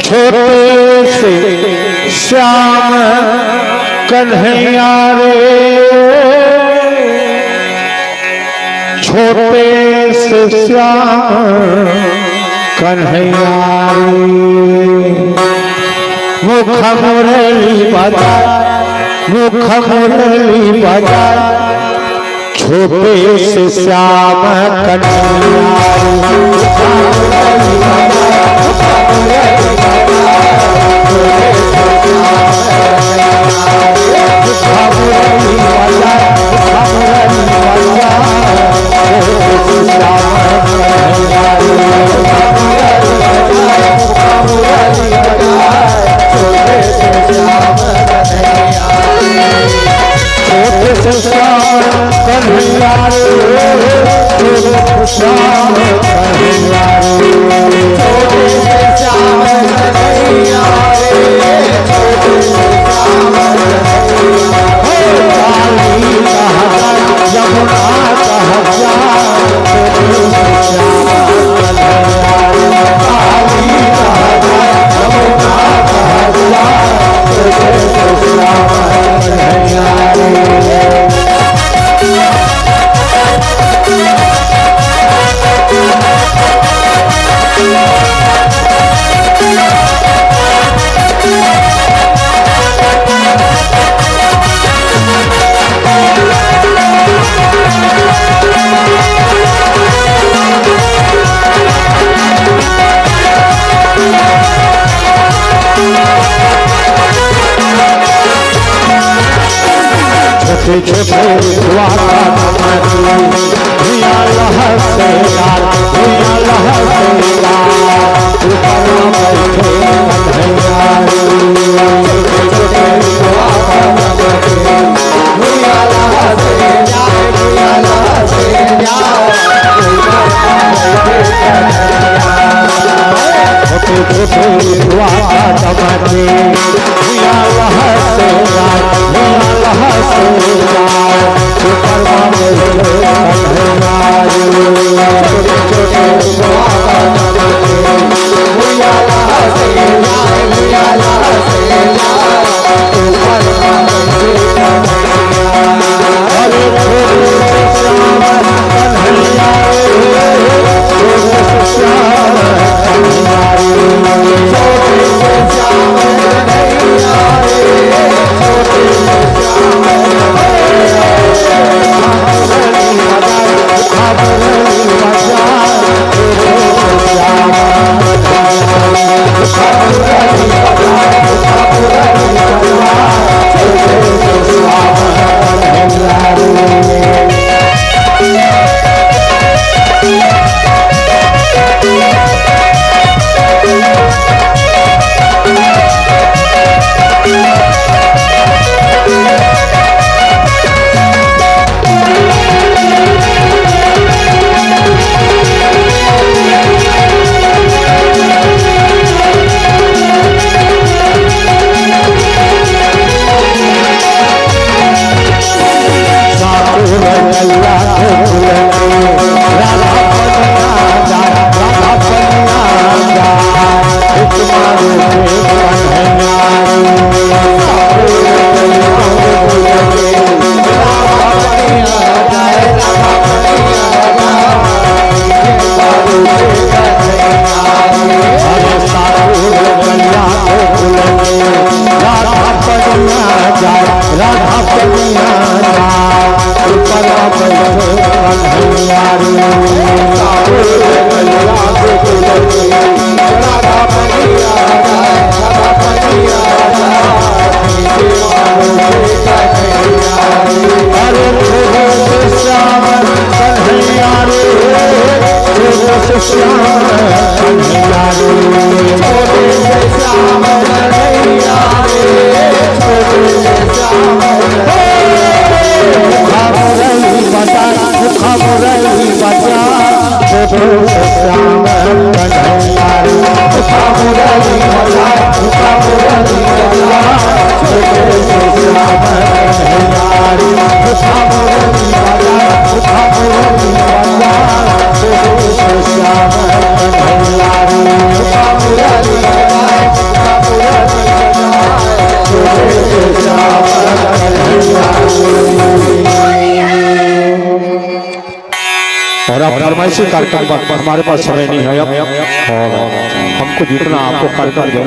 छोटे से श्याम कन्हैया रे, छोटे से श्याम कन्हैया रे। मुख मुरली बजा, मुख मुरली बजा, छोटे से श्याम कन्हैया छोटे द्वारा भैया लहर से लाल, भैया लहर से लाल, ऊपर बैठे कन्हैया रे। छोटे द्वारा भैया लहर से लाल, भैया लहर से लाल, छोटे द्वारा चमके भैया लहर से लाल, भैया लहर से श्याम और आप फरमाइशी कार्यक्रम पर हमारे पास समय नहीं है अब, और हमको जितना आपको कार्यक्रम देना